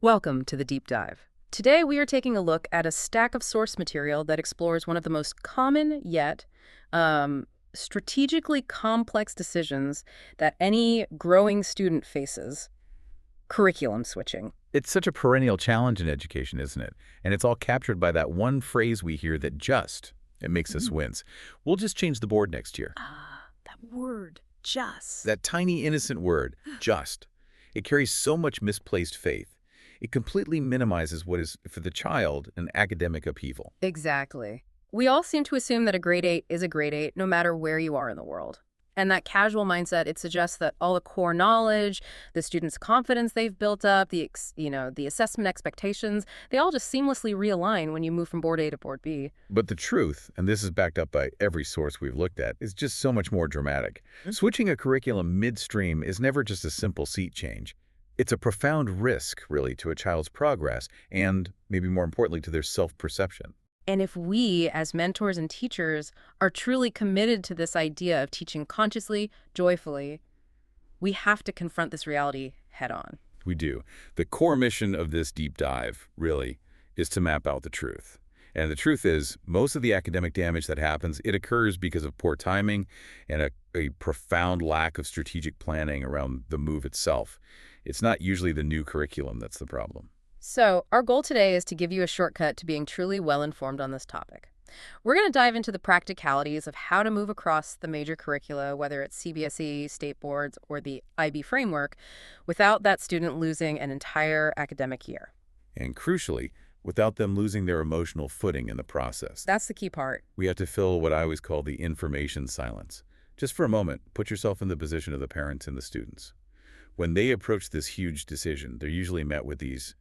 Welcome to the Deep Dive. Today we are taking a look at a stack of source material that explores one of the most common yet strategically complex decisions that any growing student faces: curriculum switching. It's such a perennial challenge in education, isn't it? And it's all captured by that one phrase we hear it makes us wince. We'll just change the board next year. That word, just. That tiny innocent word, just. It carries so much misplaced faith. It completely minimizes what is, for the child, an academic upheaval. Exactly. We all seem to assume that a grade 8 is a grade 8 no matter where you are in the world. And that casual mindset, it suggests that all the core knowledge, the student's confidence they've built up, the assessment expectations, they all just seamlessly realign when you move from board A to board B. But the truth, and this is backed up by every source we've looked at, is just so much more dramatic. Switching a curriculum midstream is never just a simple seat change. It's a profound risk, really, to a child's progress and, maybe more importantly, to their self-perception. And if we, as mentors and teachers, are truly committed to this idea of teaching consciously, joyfully, we have to confront this reality head-on. We do. The core mission of this deep dive, really, is to map out the truth. And the truth is, most of the academic damage that happens, it occurs because of poor timing and a profound lack of strategic planning around the move itself. It's not usually the new curriculum that's the problem. So, our goal today is to give you a shortcut to being truly well-informed on this topic. We're going to dive into the practicalities of how to move across the major curricula, whether it's CBSE, state boards, or the IB framework, without that student losing an entire academic year. And crucially, without them losing their emotional footing in the process. That's the key part. We have to fill what I always call the information silence. Just for a moment, put yourself in the position of the parents and the students. When they approach this huge decision, they're usually met with these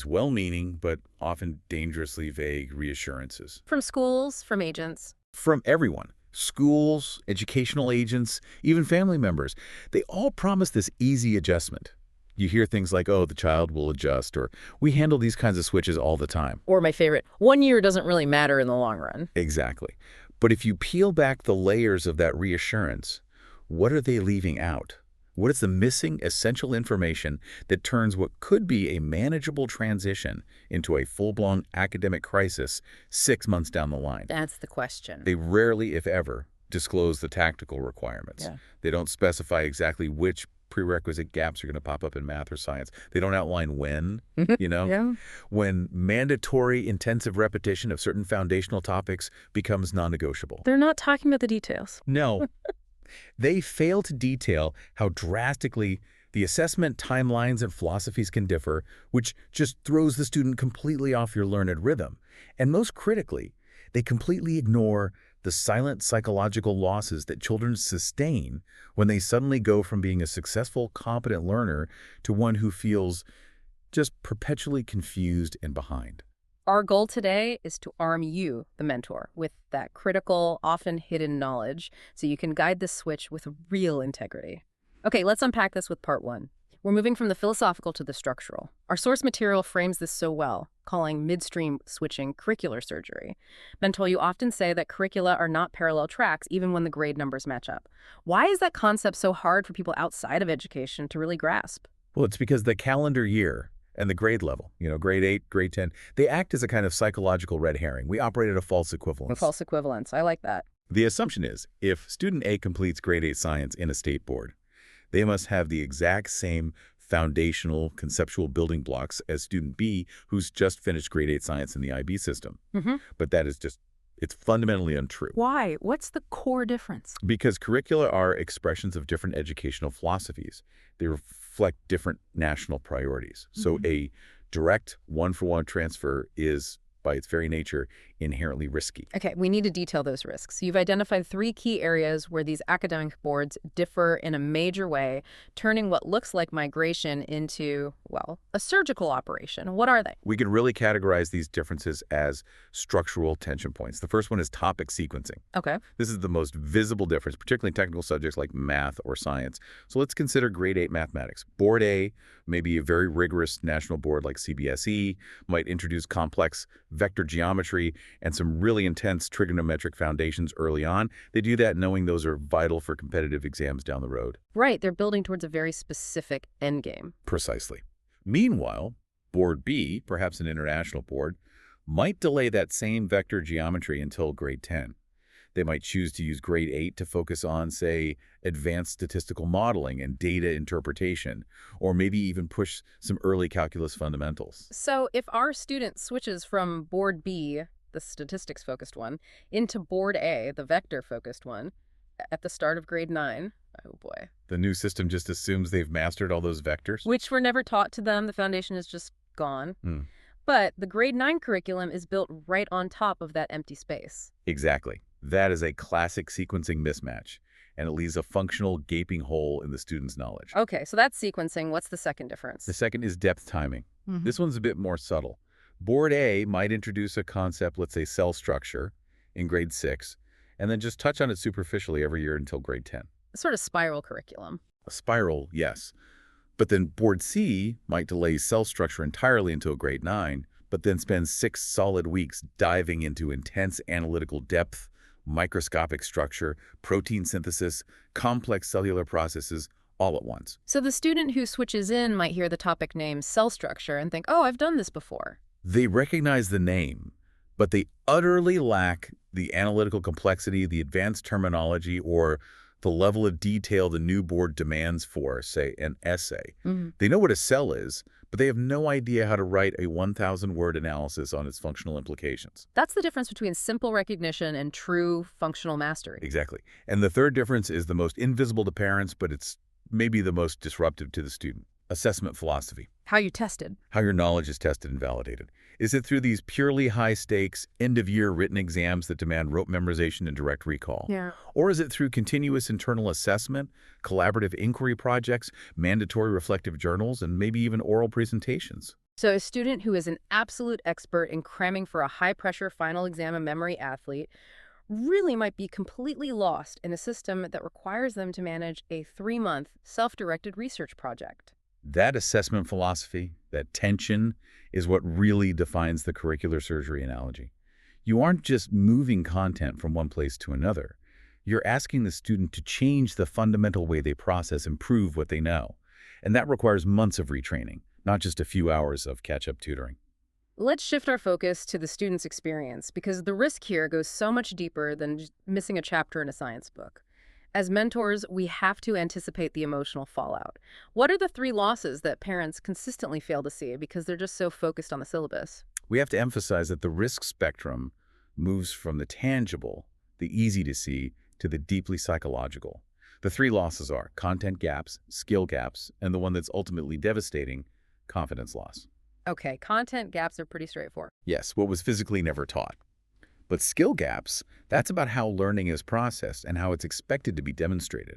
well-meaning but often dangerously vague reassurances. From schools, from agents. From everyone. Schools, educational agents, even family members. They all promise this easy adjustment. You hear things like, oh, the child will adjust, or we handle these kinds of switches all the time. Or my favorite, 1 year doesn't really matter in the long run. Exactly. But if you peel back the layers of that reassurance, what are they leaving out? What is the missing essential information that turns what could be a manageable transition into a full-blown academic crisis 6 months down the line? That's the question. They rarely, if ever, disclose the tactical requirements. Yeah. They don't specify exactly which prerequisite gaps are going to pop up in math or science. They don't outline when, Yeah. when mandatory intensive repetition of certain foundational topics becomes non-negotiable. They're not talking about the details. No. They fail to detail how drastically the assessment timelines and philosophies can differ, which just throws the student completely off your learned rhythm. And most critically, they completely ignore the silent psychological losses that children sustain when they suddenly go from being a successful, competent learner to one who feels just perpetually confused and behind. Our goal today is to arm you, the mentor, with that critical, often hidden knowledge so you can guide this switch with real integrity. Okay, let's unpack this with part 1. We're moving from the philosophical to the structural. Our source material frames this so well, calling midstream switching curricular surgery. Mentor, you often say that curricula are not parallel tracks even when the grade numbers match up. Why is that concept so hard for people outside of education to really grasp? Well, it's because the calendar year and the grade level, grade 8, grade 10, they act as a kind of psychological red herring. We operate at a false equivalence. A false equivalence. I like that. The assumption is, if student A completes grade 8 science in a state board, they must have the exact same foundational conceptual building blocks as student B, who's just finished grade 8 science in the IB system. But that is it's fundamentally untrue. Why? What's the core difference? Because curricula are expressions of different educational philosophies. They reflect different national priorities. So a direct one-for-one transfer is, by its very nature, inherently risky. Okay, we need to detail those risks. You've identified 3 key areas where these academic boards differ in a major way, turning what looks like migration into, well, a surgical operation. What are they? We can really categorize these differences as structural tension points. The first one is topic sequencing. Okay. This is the most visible difference, particularly in technical subjects like math or science. So let's consider grade 8 mathematics. Board A, maybe a very rigorous national board like CBSE, might introduce complex vector geometry and some really intense trigonometric foundations early on. They do that knowing those are vital for competitive exams down the road. Right, they're building towards a very specific end game. Precisely. Meanwhile, Board B, perhaps an international board, might delay that same vector geometry until grade 10. They might choose to use grade 8 to focus on, say, advanced statistical modeling and data interpretation, or maybe even push some early calculus fundamentals. So if our student switches from board B, the statistics-focused one, into board A, the vector-focused one, at the start of grade 9, oh boy, The new system just assumes they've mastered all those vectors? which were never taught to them, the foundation is just gone. Hmm. But the grade 9 curriculum is built right on top of that empty space. Exactly. That is a classic sequencing mismatch, and it leaves a functional gaping hole in the student's knowledge. Okay, so that's sequencing. What's the second difference? The second is depth timing. Mhm. This one's a bit more subtle. Board A might introduce a concept, let's say cell structure, in grade 6, and then just touch on it superficially every year until grade 10. Sort of spiral curriculum. A spiral, yes. But then Board C might delay cell structure entirely until grade 9, but then spend 6 solid weeks diving into intense analytical depth, microscopic structure, protein synthesis, complex cellular processes, all at once. So the student who switches in might hear the topic name cell structure and think, oh, I've done this before. They recognize the name, but they utterly lack the analytical complexity, the advanced terminology, or the level of detail the new board demands for, say, an essay. Mm-hmm. They know what a cell is, but they have no idea how to write a 1,000-word analysis on its functional implications. That's the difference between simple recognition and true functional mastery. Exactly. And the third difference is the most invisible to parents, but it's maybe the most disruptive to the student. Assessment philosophy. How you tested. How your knowledge is tested and validated. Is it through these purely high-stakes, end-of-year written exams that demand rote memorization and direct recall? Yeah. Or is it through continuous internal assessment, collaborative inquiry projects, mandatory reflective journals, and maybe even oral presentations? So a student who is an absolute expert in cramming for a high-pressure final exam and memory athlete really might be completely lost in a system that requires them to manage a 3-month self-directed research project. That assessment philosophy, that tension, is what really defines the curricular surgery analogy. You aren't just moving content from one place to another. You're asking the student to change the fundamental way they process and prove what they know. And that requires months of retraining, not just a few hours of catch-up tutoring. Let's shift our focus to the student's experience, because the risk here goes so much deeper than just missing a chapter in a science book. As mentors, we have to anticipate the emotional fallout. What are the 3 losses that parents consistently fail to see because they're just so focused on the syllabus? We have to emphasize that the risk spectrum moves from the tangible, the easy to see, to the deeply psychological. The 3 losses are content gaps, skill gaps, and the one that's ultimately devastating, confidence loss. Okay, content gaps are pretty straightforward. Yes, what was physically never taught. But skill gaps, that's about how learning is processed and how it's expected to be demonstrated.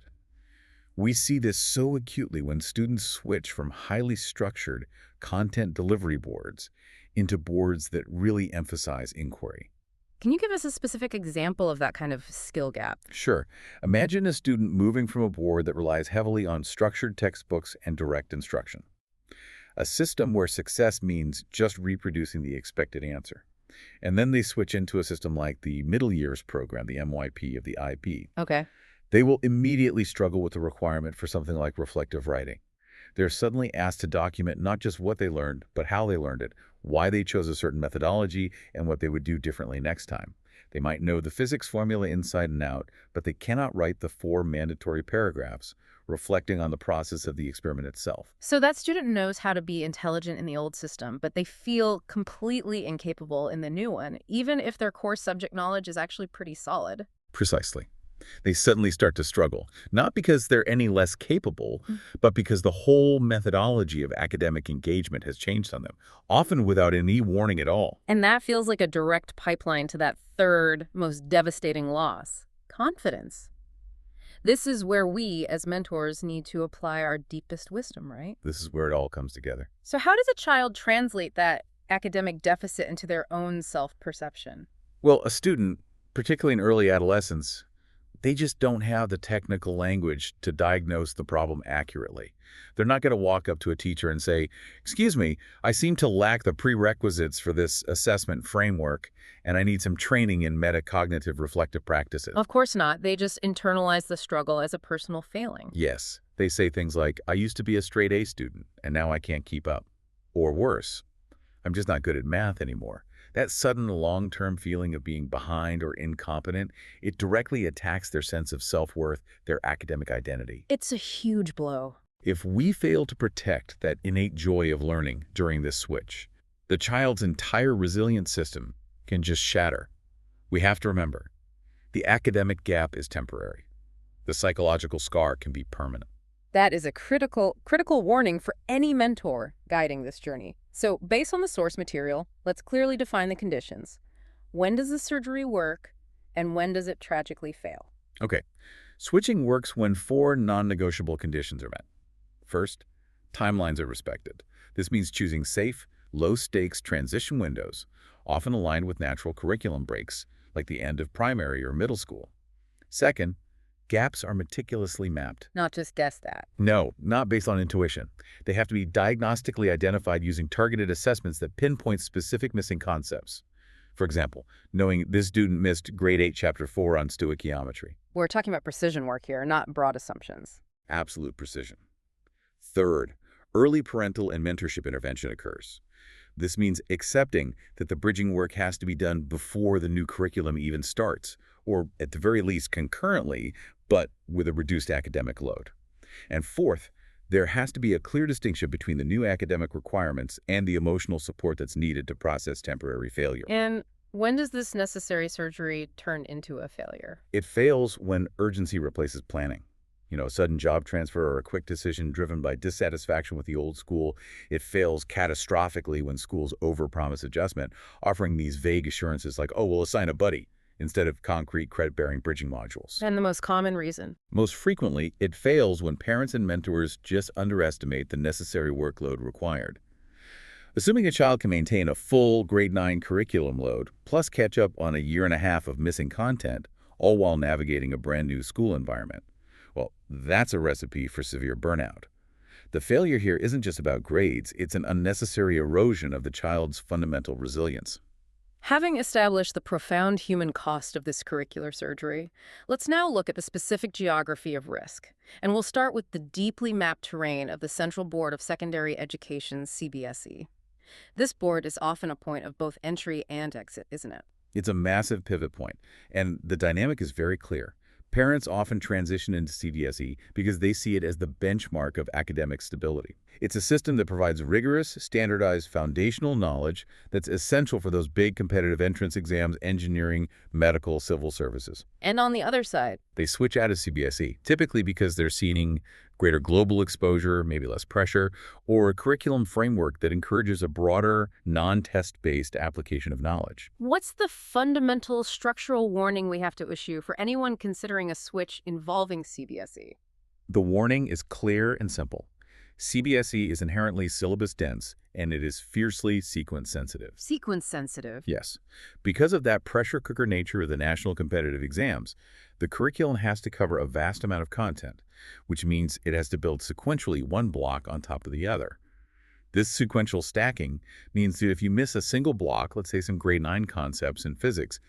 We see this so acutely when students switch from highly structured content delivery boards into boards that really emphasize inquiry. Can you give us a specific example of that kind of skill gap? Sure. Imagine a student moving from a board that relies heavily on structured textbooks and direct instruction. A system where success means just reproducing the expected answer. And then they switch into a system like the middle years program, the MYP of the IB. Okay. They will immediately struggle with the requirement for something like reflective writing. They're suddenly asked to document not just what they learned, but how they learned it, why they chose a certain methodology, and what they would do differently next time. They might know the physics formula inside and out, but they cannot write the 4 mandatory paragraphs reflecting on the process of the experiment itself. So that student knows how to be intelligent in the old system, but they feel completely incapable in the new one, even if their core subject knowledge is actually pretty solid. Precisely. They suddenly start to struggle, not because they're any less capable, but because the whole methodology of academic engagement has changed on them, often without any warning at all. And that feels like a direct pipeline to that third most devastating loss, confidence. This is where we, as mentors, need to apply our deepest wisdom, right? This is where it all comes together. So how does a child translate that academic deficit into their own self-perception? Well, a student, particularly in early adolescence, they just don't have the technical language to diagnose the problem accurately. They're not going to walk up to a teacher and say, "Excuse me, I seem to lack the prerequisites for this assessment framework, and I need some training in metacognitive reflective practices." Of course not. They just internalize the struggle as a personal failing. Yes, they say things like, "I used to be a straight A student, and now I can't keep up." Or worse, I'm just not good at math anymore. That sudden long-term feeling of being behind or incompetent, it directly attacks their sense of self-worth, their academic identity. It's a huge blow. If we fail to protect that innate joy of learning during this switch, the child's entire resilience system can just shatter. We have to remember, the academic gap is temporary. The psychological scar can be permanent. That is a critical warning for any mentor guiding this journey. So, based on the source material, let's clearly define the conditions. When does the surgery work, and when does it tragically fail? Okay, switching works when four non-negotiable conditions are met. First, timelines are respected. This means choosing safe, low-stakes transition windows, often aligned with natural curriculum breaks, like the end of primary or middle school. Second, gaps are meticulously mapped. Not just guess that. No, not based on intuition. They have to be diagnostically identified using targeted assessments that pinpoint specific missing concepts. For example, knowing this student missed grade 8, chapter 4 on stoichiometry. We're talking about precision work here, not broad assumptions. Absolute precision. Third, early parental and mentorship intervention occurs. This means accepting that the bridging work has to be done before the new curriculum even starts, or at the very least concurrently, but with a reduced academic load. And fourth, there has to be a clear distinction between the new academic requirements and the emotional support that's needed to process temporary failure. And when does this necessary surgery turn into a failure? It fails when urgency replaces planning. A sudden job transfer or a quick decision driven by dissatisfaction with the old school. It fails catastrophically when schools overpromise adjustment, offering these vague assurances like, oh, we'll assign a buddy, instead of concrete credit-bearing bridging modules. And the most common reason. Most frequently, it fails when parents and mentors just underestimate the necessary workload required. Assuming a child can maintain a full grade 9 curriculum load, plus catch up on a year and a half of missing content, all while navigating a brand new school environment, well, that's a recipe for severe burnout. The failure here isn't just about grades, it's an unnecessary erosion of the child's fundamental resilience. Having established the profound human cost of this curricular surgery, let's now look at the specific geography of risk. And we'll start with the deeply mapped terrain of the Central Board of Secondary Education's CBSE. This board is often a point of both entry and exit, isn't it? It's a massive pivot point, and the dynamic is very clear. Parents often transition into CBSE because they see it as the benchmark of academic stability. It's a system that provides rigorous, standardized foundational knowledge that's essential for those big competitive entrance exams, engineering, medical, civil services. And on the other side, They switch out of CBSE, typically because they're seeing greater global exposure, maybe less pressure, or a curriculum framework that encourages a broader, non-test-based application of knowledge. what's the fundamental structural warning we have to issue for anyone considering a switch involving CBSE? The warning is clear and simple. CBSE is inherently syllabus-dense, and it is fiercely sequence-sensitive. Sequence sensitive. Yes. Because of that pressure cooker nature of the national competitive exams, the curriculum has to cover a vast amount of content, which means it has to build sequentially one block on top of the other. This sequential stacking means that if you miss a single block, let's say some grade 9 concepts in physics,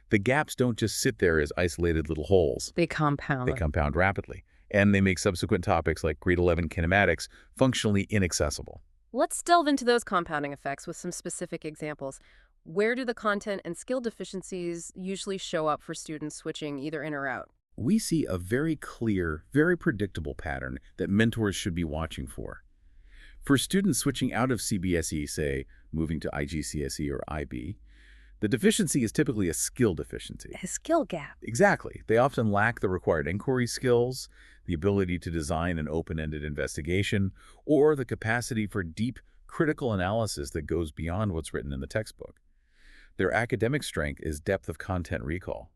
the gaps don't just sit there as isolated little holes. They compound. They compound rapidly, and they make subsequent topics like grade 11 kinematics functionally inaccessible. Let's delve into those compounding effects with some specific examples. Where do the content and skill deficiencies usually show up for students switching either in or out? We see a very clear, very predictable pattern that mentors should be watching for. For students switching out of CBSE, say, moving to IGCSE or IB, the deficiency is typically a skill deficiency. A skill gap. Exactly. They often lack the required inquiry skills, the ability to design an open-ended investigation, or the capacity for deep, critical analysis that goes beyond what's written in the textbook. Their academic strength is depth of content recall.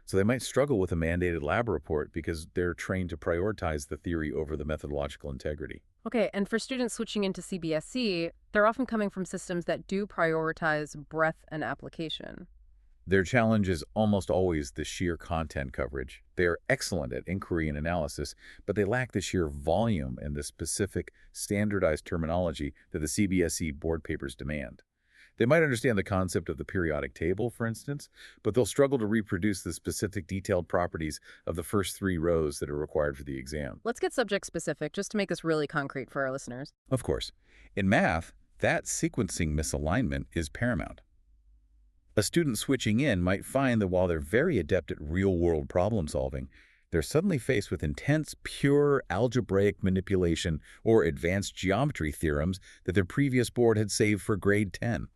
So they might struggle with a mandated lab report because they're trained to prioritize the theory over the methodological integrity. Okay, and for students switching into CBSE, they're often coming from systems that do prioritize breadth and application. Their challenge is almost always the sheer content coverage. They are excellent at inquiry and analysis, but they lack the sheer volume and the specific, standardized terminology that the CBSE board papers demand. They might understand the concept of the periodic table, for instance, but they'll struggle to reproduce the specific detailed properties of the first 3 rows that are required for the exam. Let's get subject specific just to make this really concrete for our listeners. Of course. In math, That sequencing misalignment is paramount. A student switching in might find that while they're very adept at real-world problem-solving, they're suddenly faced with intense, pure algebraic manipulation or advanced geometry theorems that their previous board had saved for grade 10.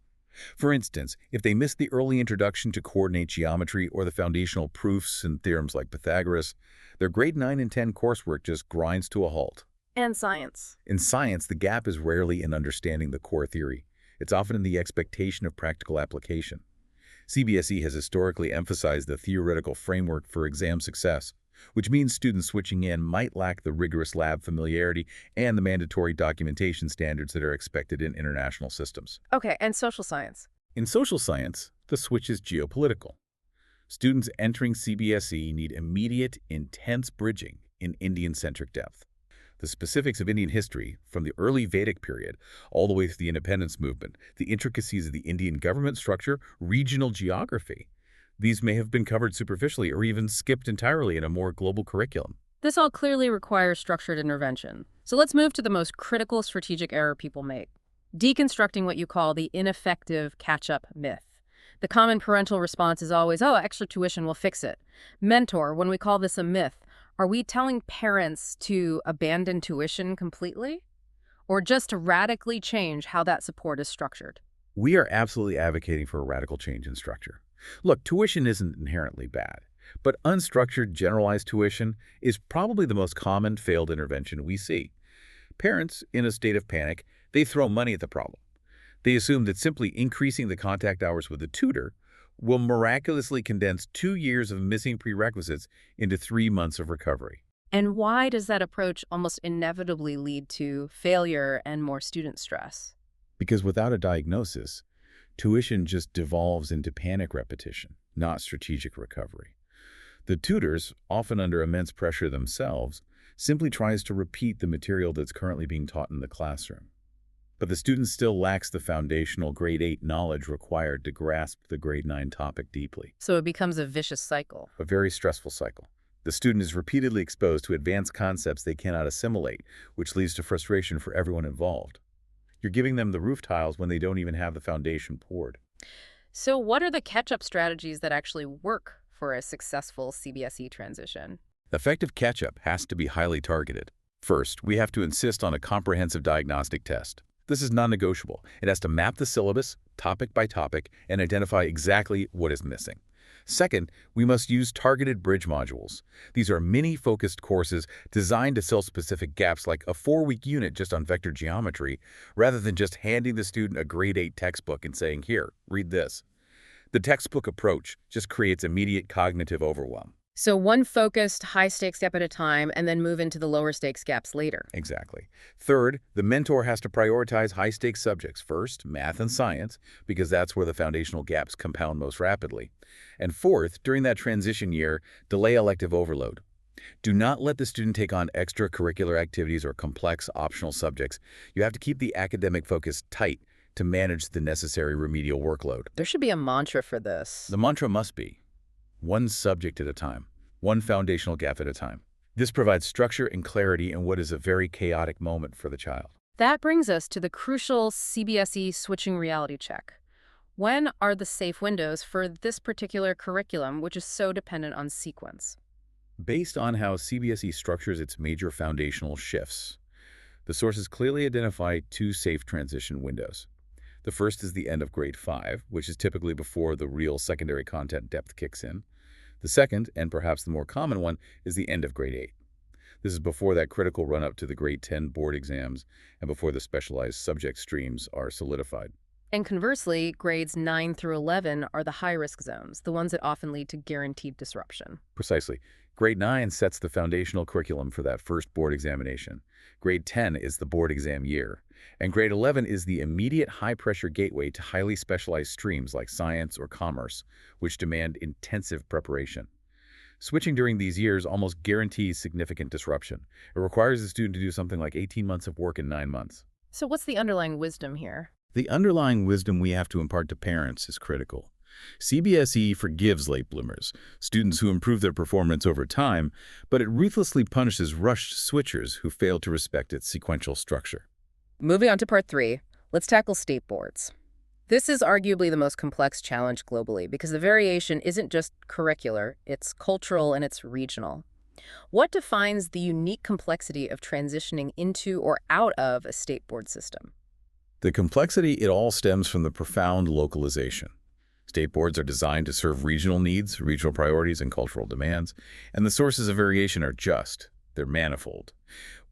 For instance, if they missed the early introduction to coordinate geometry or the foundational proofs and theorems like Pythagoras, their grade 9 and 10 coursework just grinds to a halt. And science. In science, the gap is rarely in understanding the core theory. It's often in the expectation of practical application. CBSE has historically emphasized the theoretical framework for exam success, which means students switching in might lack the rigorous lab familiarity and the mandatory documentation standards that are expected in international systems. Okay, and social science. In social science, the switch is geopolitical. Students entering CBSE need immediate, intense bridging in Indian-centric depth. The specifics of Indian history, from the early Vedic period all the way through the independence movement, the intricacies of the Indian government structure, regional geography, these may have been covered superficially or even skipped entirely in a more global curriculum. This all clearly requires structured intervention. So let's move to the most critical strategic error people make: deconstructing what you call the ineffective catch-up myth. The common parental response is always, oh, extra tuition will fix it. Mentor, when we call this a myth, are we telling parents to abandon tuition completely? Or just to radically change how that support is structured? We are absolutely advocating for a radical change in structure. Look, tuition isn't inherently bad, but unstructured, generalized tuition is probably the most common failed intervention we see. Parents, in a state of panic, they throw money at the problem. They assume that simply increasing the contact hours with a tutor will miraculously condense 2 years of missing prerequisites into 3 months of recovery. And why does that approach almost inevitably lead to failure and more student stress? Because without a diagnosis, tuition just devolves into panic repetition, not strategic recovery. The tutors, often under immense pressure themselves, simply tries to repeat the material that's currently being taught in the classroom. But the student still lacks the foundational grade 8 knowledge required to grasp the grade 9 topic deeply. So it becomes a vicious cycle. A very stressful cycle. The student is repeatedly exposed to advanced concepts they cannot assimilate, which leads to frustration for everyone involved. You're giving them the roof tiles when they don't even have the foundation poured. So what are the catch-up strategies that actually work for a successful CBSE transition? Effective catch-up has to be highly targeted. First, we have to insist on a comprehensive diagnostic test. This is non-negotiable. It has to map the syllabus, topic by topic, and identify exactly what is missing. Second, we must use targeted bridge modules. These are mini-focused courses designed to fill specific gaps, like a 4-week unit just on vector geometry, rather than just handing the student a grade 8 textbook and saying, here, read this. The textbook approach just creates immediate cognitive overwhelm. So one focused, high-stakes step at a time, and then move into the lower-stakes gaps later. Exactly. Third, the mentor has to prioritize high-stakes subjects first, math and science, because that's where the foundational gaps compound most rapidly. And fourth, during that transition year, delay elective overload. Do not let the student take on extracurricular activities or complex optional subjects. You have to keep the academic focus tight to manage the necessary remedial workload. There should be a mantra for this. The mantra must be, one subject at a time, one foundational gap at a time. This provides structure and clarity in what is a very chaotic moment for the child. That brings us to the crucial CBSE switching reality check. When are the safe windows for this particular curriculum, which is so dependent on sequence? Based on how CBSE structures its major foundational shifts, the sources clearly identify 2 safe transition windows. The first is the end of grade 5, which is typically before the real secondary content depth kicks in. The second, and perhaps the more common one, is the end of grade 8. This is before that critical run-up to the grade 10 board exams and before the specialized subject streams are solidified. And conversely, grades 9 through 11 are the high-risk zones, the ones that often lead to guaranteed disruption. Precisely. Grade 9 sets the foundational curriculum for that first board examination. Grade 10 is the board exam year. And grade 11 is the immediate high-pressure gateway to highly specialized streams like science or commerce, which demand intensive preparation. Switching during these years almost guarantees significant disruption. It requires the student to do something like 18 months of work in 9 months. So what's the underlying wisdom here? The underlying wisdom we have to impart to parents is critical. CBSE forgives late bloomers, students who improve their performance over time, but it ruthlessly punishes rushed switchers who fail to respect its sequential structure. Moving on to part 3, Let's tackle state boards. This is arguably the most complex challenge globally because the variation isn't just curricular, it's cultural and it's regional. What defines the unique complexity of transitioning into or out of a state board system? The complexity, it all stems from the profound localization. State boards are designed to serve regional needs, regional priorities, and cultural demands, and the sources of variation are they're manifold.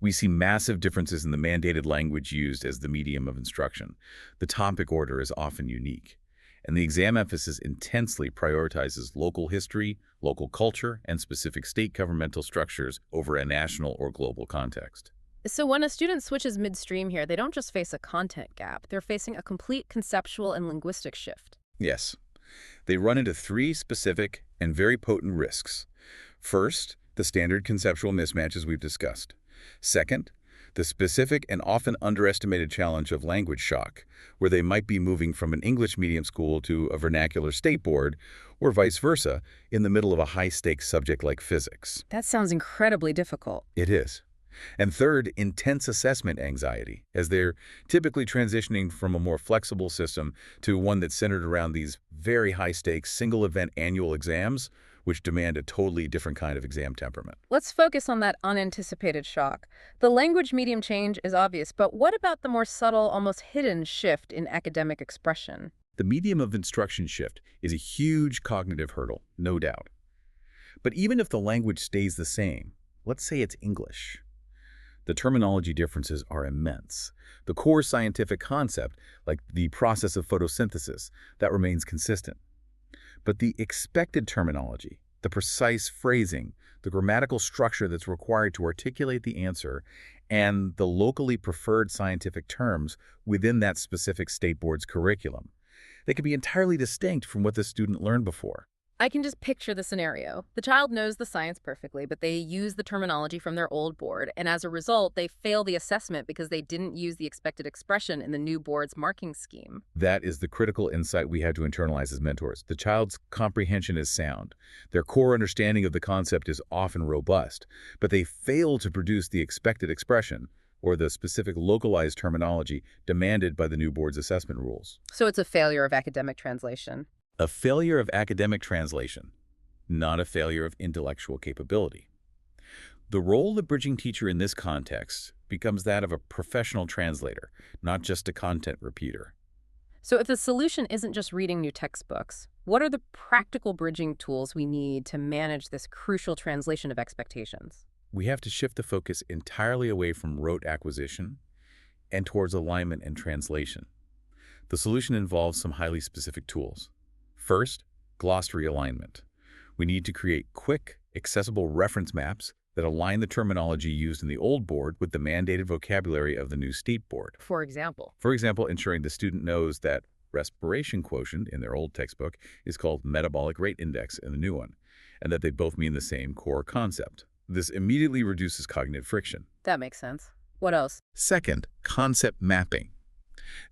We see massive differences in the mandated language used as the medium of instruction. The topic order is often unique, and the exam emphasis intensely prioritizes local history, local culture, and specific state governmental structures over a national or global context. So when a student switches midstream here, they don't just face a content gap, they're facing a complete conceptual and linguistic shift. Yes, they run into three specific and very potent risks. First, the standard conceptual mismatches we've discussed. Second, the specific and often underestimated challenge of language shock, where they might be moving from an English medium school to a vernacular state board, or vice versa, in the middle of a high-stakes subject like physics. That sounds incredibly difficult. It is. And third, intense assessment anxiety, as they're typically transitioning from a more flexible system to one that's centered around these very high-stakes single-event annual exams, which demand a totally different kind of exam temperament. Let's focus on that unanticipated shock. The language medium change is obvious, but what about the more subtle, almost hidden shift in academic expression? The medium of instruction shift is a huge cognitive hurdle, no doubt. But even if the language stays the same, let's say it's English, the terminology differences are immense. The core scientific concept, like the process of photosynthesis, that remains consistent. But the expected terminology, the precise phrasing, the grammatical structure that's required to articulate the answer, and the locally preferred scientific terms within that specific state board's curriculum, they can be entirely distinct from what the student learned before. I can just picture the scenario. The child knows the science perfectly, but they use the terminology from their old board, and as a result, they fail the assessment because they didn't use the expected expression in the new board's marking scheme. That is the critical insight we had to internalize as mentors. The child's comprehension is sound. Their core understanding of the concept is often robust, but they fail to produce the expected expression or the specific localized terminology demanded by the new board's assessment rules. So it's a failure of academic translation. A failure of academic translation, not a failure of intellectual capability. The role of the bridging teacher in this context becomes that of a professional translator, not just a content repeater. So if the solution isn't just reading new textbooks, what are the practical bridging tools we need to manage this crucial translation of expectations? We have to shift the focus entirely away from rote acquisition and towards alignment and translation. The solution involves some highly specific tools. First, glossary alignment. We need to create quick, accessible reference maps that align the terminology used in the old board with the mandated vocabulary of the new state board. For example, Ensuring the student knows that respiration quotient in their old textbook is called metabolic rate index in the new one, and that they both mean the same core concept. This immediately reduces cognitive friction. that makes sense. What else? Second, concept mapping.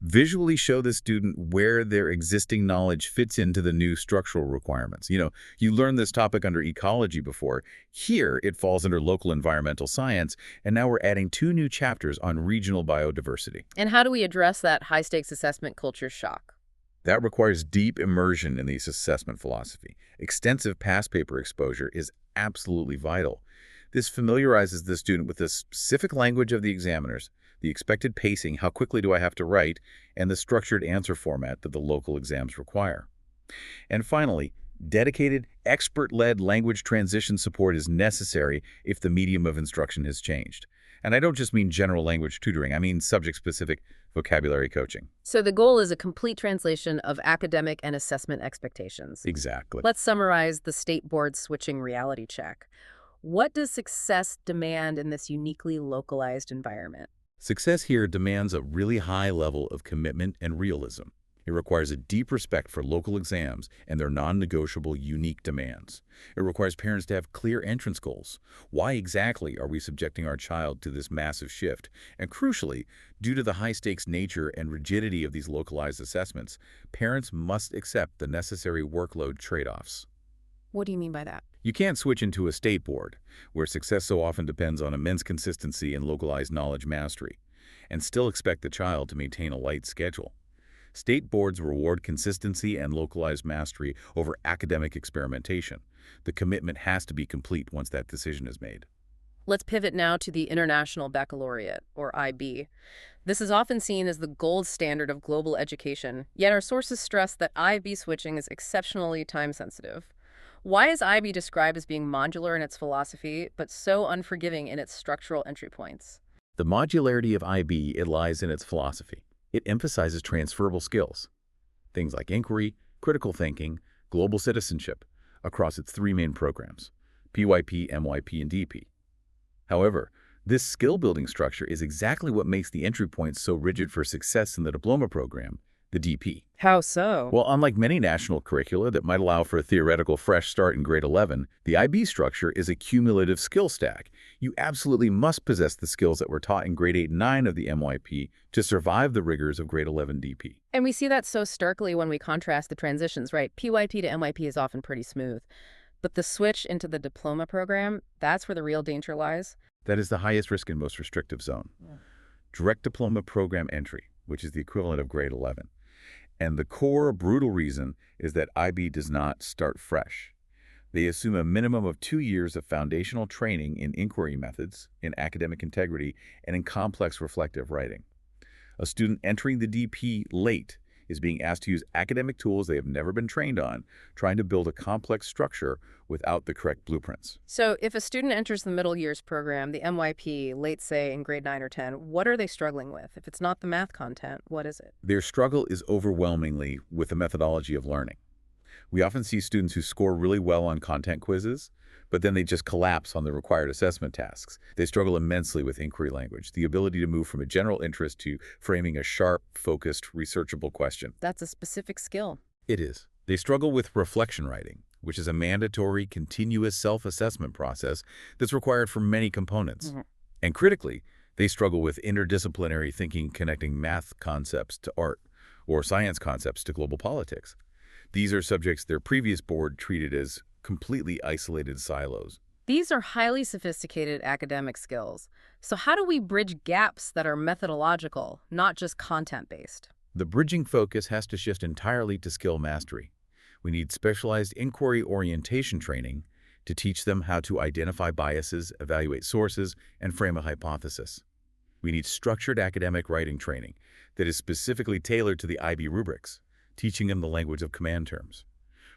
Visually show the student where their existing knowledge fits into the new structural requirements. You learned this topic under ecology before. Here, it falls under local environmental science, and now we're adding 2 new chapters on regional biodiversity. And how do we address that high-stakes assessment culture shock? That requires deep immersion in this assessment philosophy. Extensive past paper exposure is absolutely vital. This familiarizes the student with the specific language of the examiners, the expected pacing, how quickly do I have to write, and the structured answer format that the local exams require. And finally, dedicated, expert-led language transition support is necessary if the medium of instruction has changed. And I don't just mean general language tutoring, I mean subject-specific vocabulary coaching. So the goal is a complete translation of academic and assessment expectations. Exactly. Let's summarize the state board switching reality check. What does success demand in this uniquely localized environment? Success here demands a really high level of commitment and realism. It requires a deep respect for local exams and their non-negotiable unique demands. It requires parents to have clear entrance goals. Why exactly are we subjecting our child to this massive shift? And crucially, due to the high-stakes nature and rigidity of these localized assessments, parents must accept the necessary workload trade-offs. What do you mean by that? You can't switch into a state board, where success so often depends on immense consistency and localized knowledge mastery, and still expect the child to maintain a light schedule. State boards reward consistency and localized mastery over academic experimentation. The commitment has to be complete once that decision is made. Let's pivot now to the International Baccalaureate, or IB. This is often seen as the gold standard of global education, yet our sources stress that IB switching is exceptionally time-sensitive. Why is IB described as being modular in its philosophy, but so unforgiving in its structural entry points? The modularity of IB, it lies in its philosophy. It emphasizes transferable skills, things like inquiry, critical thinking, global citizenship, across its three main programs, PYP, MYP, and DP. However, this skill-building structure is exactly what makes the entry points so rigid for success in the diploma program, the DP. How so? Well, unlike many national curricula that might allow for a theoretical fresh start in grade 11, the IB structure is a cumulative skill stack. You absolutely must possess the skills that were taught in grade 8 and 9 of the MYP to survive the rigors of grade 11 DP. And we see that so starkly when we contrast the transitions, right? PYP to MYP is often pretty smooth. But the switch into the diploma program, that's where the real danger lies. That is the highest risk and most restrictive zone. Yeah. Direct diploma program entry, which is the equivalent of grade 11. And the core brutal reason is that IB does not start fresh. They assume a minimum of 2 years of foundational training in inquiry methods, in academic integrity, and in complex reflective writing. A student entering the DP late is being asked to use academic tools they have never been trained on, trying to build a complex structure without the correct blueprints. So if a student enters the middle years program, the MYP, late say in grade 9 or 10, what are they struggling with? If it's not the math content, what is it? Their struggle is overwhelmingly with the methodology of learning. We often see students who score really well on content quizzes, but then they just collapse on the required assessment tasks. They struggle immensely with inquiry language, the ability to move from a general interest to framing a sharp, focused, researchable question. That's a specific skill. It is. They struggle with reflection writing, which is a mandatory, continuous self-assessment process that's required for many components. And critically, they struggle with interdisciplinary thinking, connecting math concepts to art or science concepts to global politics. These are subjects their previous board treated as completely isolated silos. These are highly sophisticated academic skills. So how do we bridge gaps that are methodological, not just content-based? The bridging focus has to shift entirely to skill mastery. We need specialized inquiry orientation training to teach them how to identify biases, evaluate sources, and frame a hypothesis. We need structured academic writing training that is specifically tailored to the IB rubrics, teaching them the language of command terms.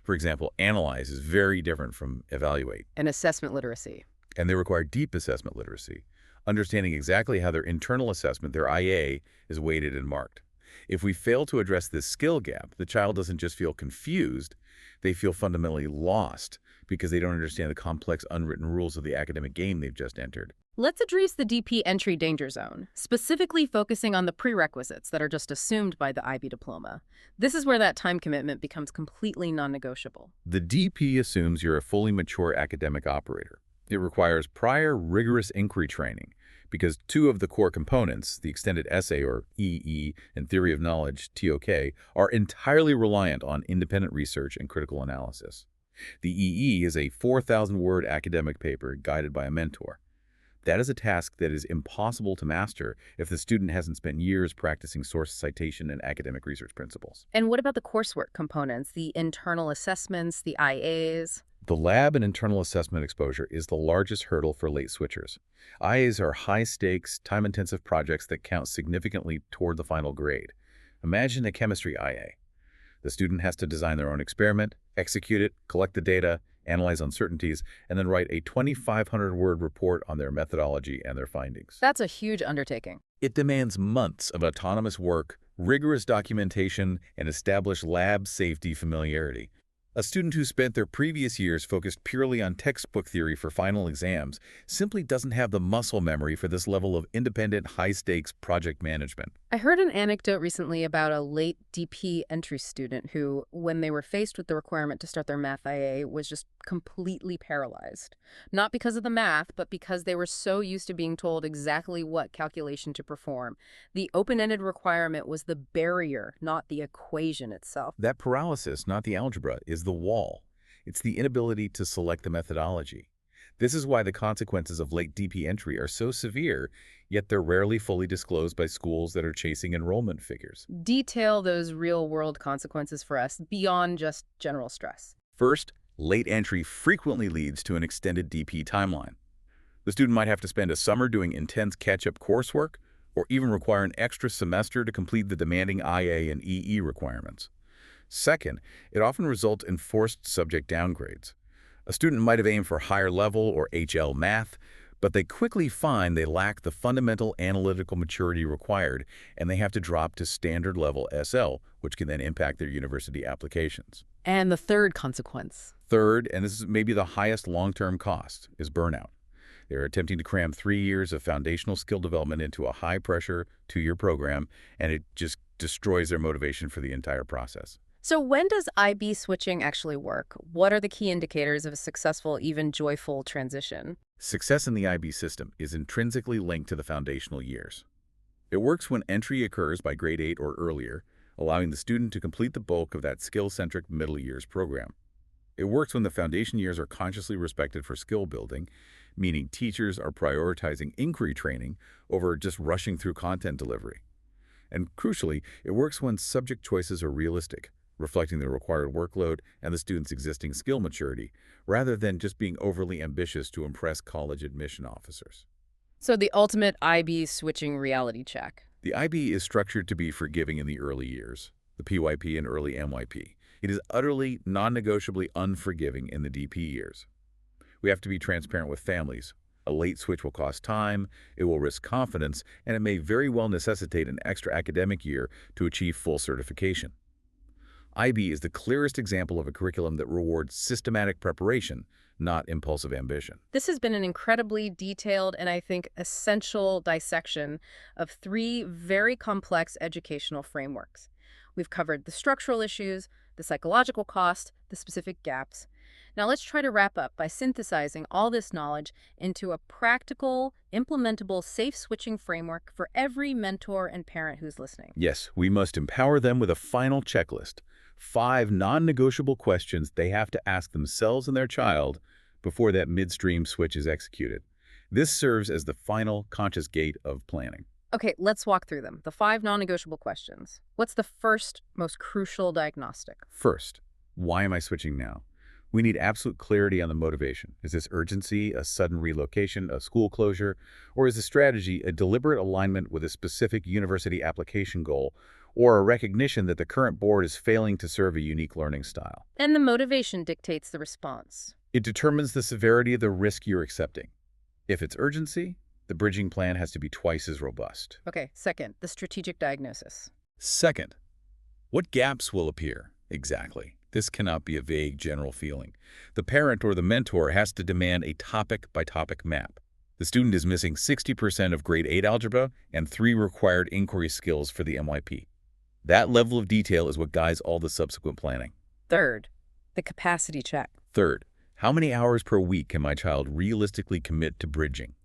For example, analyze is very different from evaluate. And assessment literacy. And they require deep assessment literacy, understanding exactly how their internal assessment, their IA, is weighted and marked. If we fail to address this skill gap, the child doesn't just feel confused, they feel fundamentally lost because they don't understand the complex unwritten rules of the academic game they've just entered. Let's address the DP entry danger zone, specifically focusing on the prerequisites that are just assumed by the IB diploma. This is where that time commitment becomes completely non-negotiable. The DP assumes you're a fully mature academic operator. It requires prior rigorous inquiry training because two of the core components, the extended essay or EE and theory of knowledge, TOK, are entirely reliant on independent research and critical analysis. The EE is a 4,000-word academic paper guided by a mentor. That is a task that is impossible to master if the student hasn't spent years practicing source citation and academic research principles. And what about the coursework components, the internal assessments, the IAs? The lab and internal assessment exposure is the largest hurdle for late switchers. IAs are high-stakes, time-intensive projects that count significantly toward the final grade. Imagine a chemistry IA. The student has to design their own experiment, execute it, collect the data, analyze uncertainties, and then write a 2,500-word report on their methodology and their findings. That's a huge undertaking. It demands months of autonomous work, rigorous documentation, and established lab safety familiarity. A student who spent their previous years focused purely on textbook theory for final exams simply doesn't have the muscle memory for this level of independent, high-stakes project management. I heard an anecdote recently about a late DP entry student who, when they were faced with the requirement to start their math IA, was just completely paralyzed. Not because of the math, but because they were so used to being told exactly what calculation to perform. The open-ended requirement was the barrier, not the equation itself. That paralysis, not the algebra, is the wall. It's the inability to select the methodology. This is why the consequences of late DP entry are so severe, yet they're rarely fully disclosed by schools that are chasing enrollment figures. Detail those real-world consequences for us beyond just general stress. First, late entry frequently leads to an extended DP timeline. The student might have to spend a summer doing intense catch-up coursework, or even require an extra semester to complete the demanding IA and EE requirements. Second, it often results in forced subject downgrades. A student might have aimed for higher level or HL math, but they quickly find they lack the fundamental analytical maturity required, and they have to drop to standard level SL, which can then impact their university applications. And the third consequence. Third, and this is maybe the highest long-term cost, is burnout. They're attempting to cram 3 years of foundational skill development into a high-pressure 2-year program, and it just destroys their motivation for the entire process. So when does IB switching actually work? What are the key indicators of a successful, even joyful transition? Success in the IB system is intrinsically linked to the foundational years. It works when entry occurs by grade 8 or earlier, allowing the student to complete the bulk of that skill-centric middle years program. It works when the foundation years are consciously respected for skill building, meaning teachers are prioritizing inquiry training over just rushing through content delivery. And crucially, it works when subject choices are realistic, reflecting the required workload and the student's existing skill maturity, rather than just being overly ambitious to impress college admission officers. So the ultimate IB switching reality check. The IB is structured to be forgiving in the early years, the PYP and early MYP. It is utterly, non-negotiably unforgiving in the DP years. We have to be transparent with families. A late switch will cost time, it will risk confidence, and it may very well necessitate an extra academic year to achieve full certification. IB is the clearest example of a curriculum that rewards systematic preparation, not impulsive ambition. This has been an incredibly detailed and I think essential dissection of 3 very complex educational frameworks. We've covered the structural issues, the psychological cost, the specific gaps. Now let's try to wrap up by synthesizing all this knowledge into a practical, implementable, safe switching framework for every mentor and parent who's listening. Yes, we must empower them with a final checklist. 5 non-negotiable questions they have to ask themselves and their child before that midstream switch is executed. This serves as the final conscious gate of planning. Okay, let's walk through them. The 5 non-negotiable questions. What's the first, most crucial diagnostic? First, why am I switching now? We need absolute clarity on the motivation. Is this urgency, a sudden relocation, a school closure, or is the strategy a deliberate alignment with a specific university application goal, or a recognition that the current board is failing to serve a unique learning style? And the motivation dictates the response. It determines the severity of the risk you're accepting. If it's urgency, the bridging plan has to be twice as robust. Okay, second, the strategic diagnosis. Second, what gaps will appear? Exactly. This cannot be a vague general feeling. The parent or the mentor has to demand a topic-by-topic map. The student is missing 60% of grade 8 algebra and 3 required inquiry skills for the MYP. That level of detail is what guides all the subsequent planning. Third, the capacity check. Third, how many hours per week can my child realistically commit to bridging?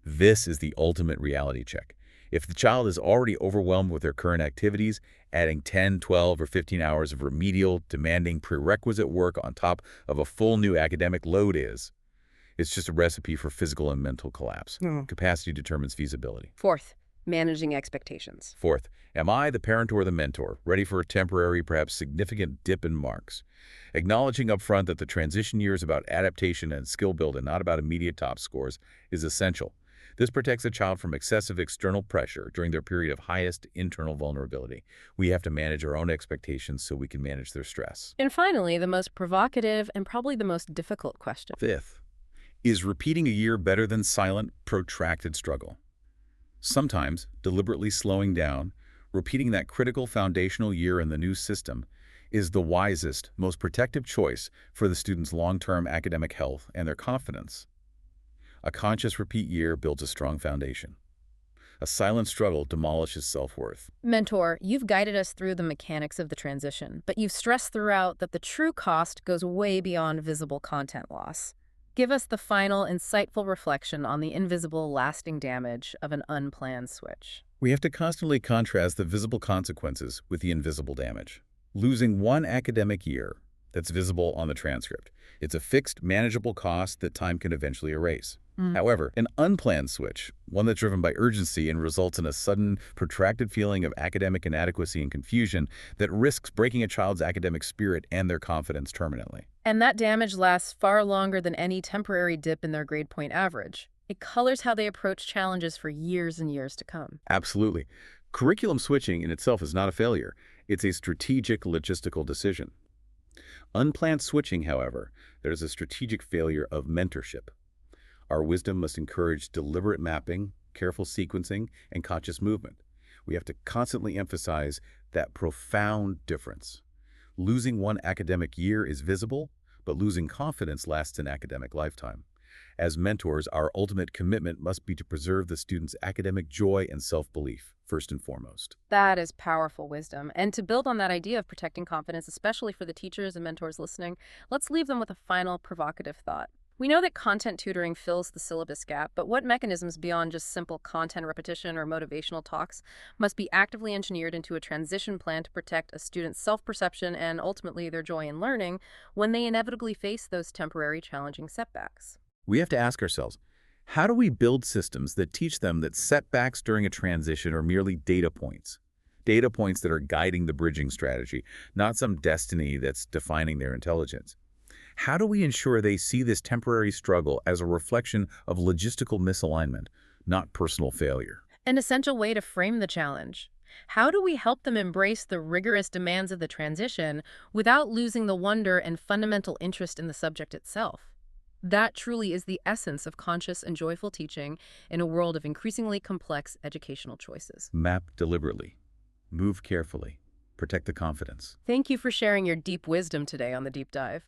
This is the ultimate reality check. If the child is already overwhelmed with their current activities, adding 10, 12, or 15 hours of remedial, demanding prerequisite work on top of a full new academic load it's just a recipe for physical and mental collapse. Capacity determines feasibility. Fourth, managing expectations. Fourth, am I, the parent or the mentor, ready for a temporary, perhaps significant dip in marks? Acknowledging upfront that the transition year is about adaptation and skill building, not about immediate top scores, is essential. This protects a child from excessive external pressure during their period of highest internal vulnerability. We have to manage our own expectations so we can manage their stress. And finally, the most provocative and probably the most difficult question. Fifth, is repeating a year better than silent, protracted struggle? Sometimes, deliberately slowing down, repeating that critical foundational year in the new system is the wisest, most protective choice for the student's long-term academic health and their confidence. A conscious repeat year builds a strong foundation. A silent struggle demolishes self-worth. Mentor, you've guided us through the mechanics of the transition, but you've stressed throughout that the true cost goes way beyond visible content loss. Give us the final, insightful reflection on the invisible, lasting damage of an unplanned switch. We have to constantly contrast the visible consequences with the invisible damage. Losing one academic year, that's visible on the transcript. It's a fixed, manageable cost that time can eventually erase. However, an unplanned switch, one that's driven by urgency and results in a sudden, protracted feeling of academic inadequacy and confusion that risks breaking a child's academic spirit and their confidence permanently. And that damage lasts far longer than any temporary dip in their grade point average. It colors how they approach challenges for years and years to come. Absolutely. Curriculum switching in itself is not a failure. It's a strategic, logistical decision. Unplanned switching, however, there's a strategic failure of mentorship. Our wisdom must encourage deliberate mapping, careful sequencing, and conscious movement. We have to constantly emphasize that profound difference. Losing one academic year is visible, but losing confidence lasts an academic lifetime. As mentors, our ultimate commitment must be to preserve the student's academic joy and self-belief, first and foremost. That is powerful wisdom. And to build on that idea of protecting confidence, especially for the teachers and mentors listening, let's leave them with a final provocative thought. We know that content tutoring fills the syllabus gap, but what mechanisms beyond just simple content repetition or motivational talks must be actively engineered into a transition plan to protect a student's self-perception and ultimately their joy in learning when they inevitably face those temporary challenging setbacks? We have to ask ourselves, how do we build systems that teach them that setbacks during a transition are merely data points? Data points that are guiding the bridging strategy, not some destiny that's defining their intelligence. How do we ensure they see this temporary struggle as a reflection of logistical misalignment, not personal failure? An essential way to frame the challenge. How do we help them embrace the rigorous demands of the transition without losing the wonder and fundamental interest in the subject itself? That truly is the essence of conscious and joyful teaching in a world of increasingly complex educational choices. Map deliberately. Move carefully. Protect the confidence. Thank you for sharing your deep wisdom today on The Deep Dive.